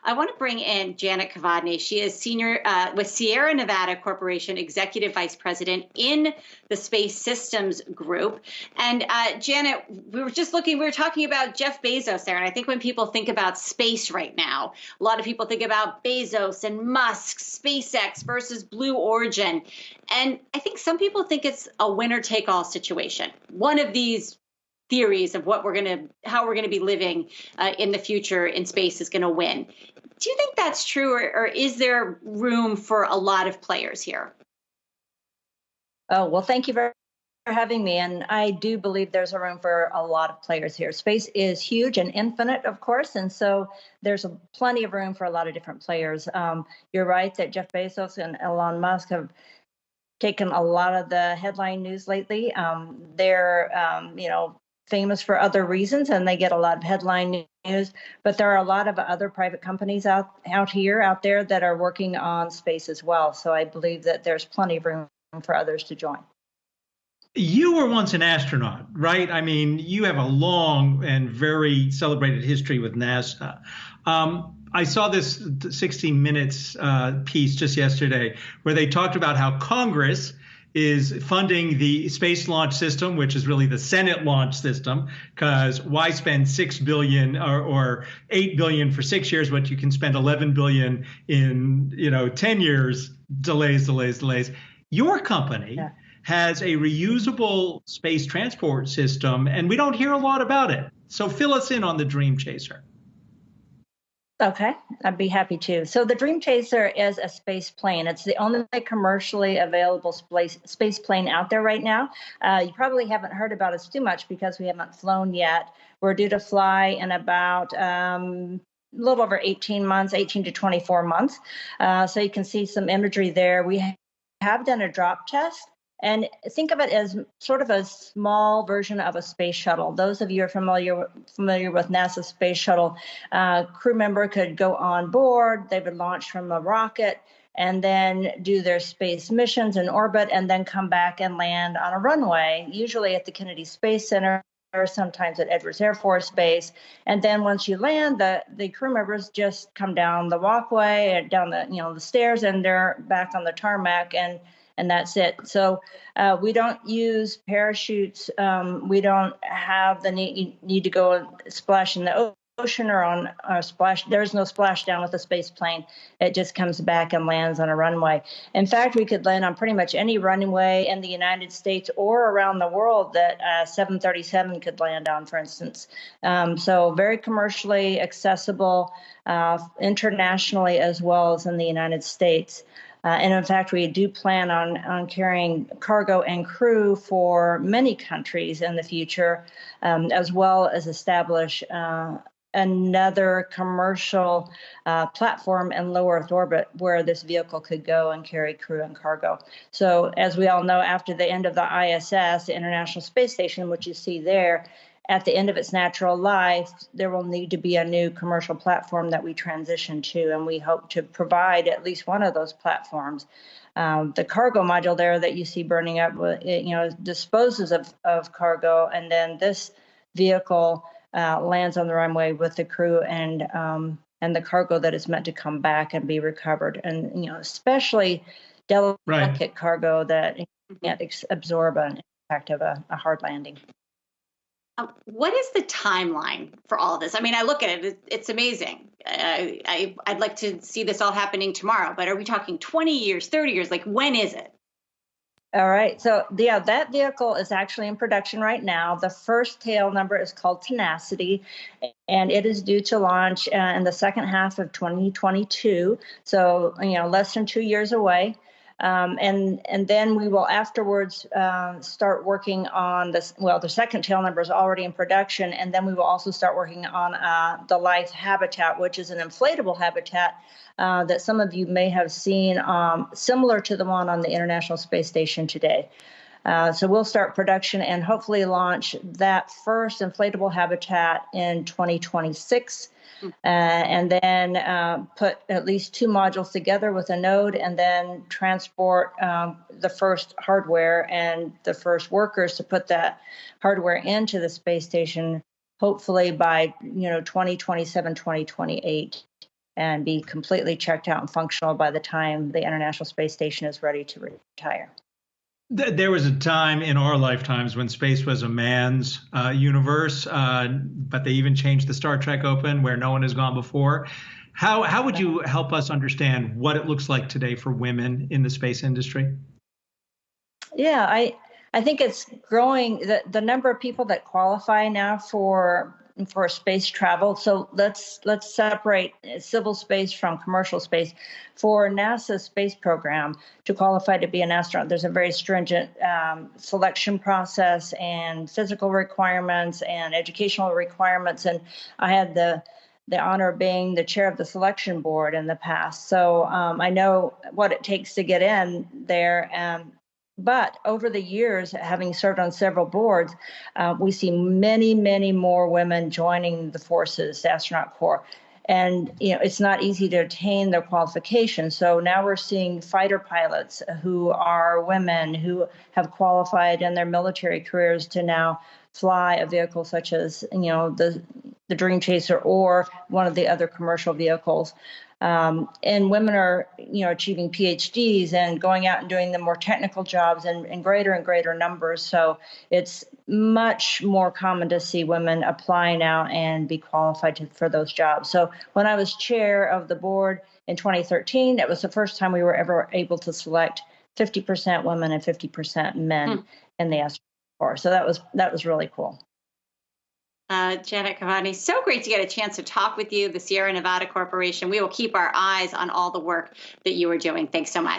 I want to bring in Janet Kavandi. She is senior with Sierra Nevada Corporation, Executive Vice President in the Space Systems Group. And Janet, we were talking about Jeff Bezos there. And I think when people think about space right now, a lot of people think about Bezos and Musk, SpaceX versus Blue Origin. And I think some people think it's a winner take all situation. One of these theories of how we're going to be living in the future in space is going to win. Do you think that's true, or is there room for a lot of players here? Oh, well, thank you for having me. And I do believe there's a room for a lot of players here. Space is huge and infinite, of course. And so there's plenty of room for a lot of different players. You're right that Jeff Bezos and Elon Musk have taken a lot of the headline news lately. They're, famous for other reasons, and they get a lot of headline news. But there are a lot of other private companies out there that are working on space as well. So I believe that there's plenty of room for others to join. You were once an astronaut, right? I mean, you have a long and very celebrated history with NASA. I saw this 60 Minutes piece just yesterday where they talked about how Congress is funding the Space Launch System, which is really the Senate launch system, because why spend $6 billion or $8 billion for 6 years, but you can spend $11 billion in 10 years, delays. Your company has a reusable space transport system, and we don't hear a lot about it. So fill us in on the Dream Chaser. Okay, I'd be happy to. So the Dream Chaser is a space plane. It's the only commercially available space plane out there right now. You probably haven't heard about us too much because we haven't flown yet. We're due to fly in about a little over 18 to 24 months. So you can see some imagery there. We have done a drop test. And think of it as sort of a small version of a space shuttle. Those of you who are familiar with NASA's space shuttle, crew member could go on board. They would launch from a rocket and then do their space missions in orbit and then come back and land on a runway, usually at the Kennedy Space Center or sometimes at Edwards Air Force Base. And then once you land, the crew members just come down the walkway and down the stairs, and they're back on the tarmac, and that's it. So we don't use parachutes. We don't have the need to go and splash in the ocean or on a splash. There's no splashdown with a space plane. It just comes back and lands on a runway. In fact, we could land on pretty much any runway in the United States or around the world that 737 could land on, for instance. So very commercially accessible internationally as well as in the United States. And in fact, we do plan on carrying cargo and crew for many countries in the future, as well as establish another commercial platform in low Earth orbit where this vehicle could go and carry crew and cargo. So as we all know, after the end of the ISS, the International Space Station, which you see there, at the end of its natural life, there will need to be a new commercial platform that we transition to, and we hope to provide at least one of those platforms. The cargo module there that you see burning up, disposes of cargo, and then this vehicle lands on the runway with the crew and the cargo that is meant to come back and be recovered, and especially delicate cargo that can't absorb an impact of a hard landing. What is the timeline for all of this? I mean, I look at it, it's amazing. I'd like to see this all happening tomorrow, but are we talking 20 years, 30 years? Like, when is it? All right. So, that vehicle is actually in production right now. The first tail number is called Tenacity, and it is due to launch in the second half of 2022. So, less than 2 years away. And then we will afterwards start working on this. Well, the second tail number is already in production, and then we will also start working on the Life Habitat, which is an inflatable habitat that some of you may have seen, similar to the one on the International Space Station today. So we'll start production and hopefully launch that first inflatable habitat in 2026. And then put at least 2 modules together with a node, and then transport the first hardware and the first workers to put that hardware into the space station, hopefully by 2027, 2028. and be completely checked out and functional by the time the International Space Station is ready to retire. There was a time in our lifetimes when space was a man's universe, but they even changed the Star Trek Open where no one has gone before. How would you help us understand what it looks like today for women in the space industry? Yeah, I think it's growing, the number of people that qualify now for space travel. So let's separate civil space from commercial space. For NASA's space program, to qualify to be an astronaut, there's a very stringent selection process and physical requirements and educational requirements. And I had the honor of being the chair of the selection board in the past. So I know what it takes to get in there. But over the years, having served on several boards, we see many, many more women joining the forces, the astronaut corps. And, it's not easy to attain their qualifications. So now we're seeing fighter pilots who are women who have qualified in their military careers to now fly a vehicle such as, the Dream Chaser or one of the other commercial vehicles. And women are, achieving PhDs and going out and doing the more technical jobs in greater and greater numbers. So it's much more common to see women apply now and be qualified for those jobs. So when I was chair of the board in 2013, it was the first time we were ever able to select 50% women and 50% men in the astronaut corps. So that was really cool. Janet Kavandi, so great to get a chance to talk with you, the Sierra Nevada Corporation. We will keep our eyes on all the work that you are doing. Thanks so much.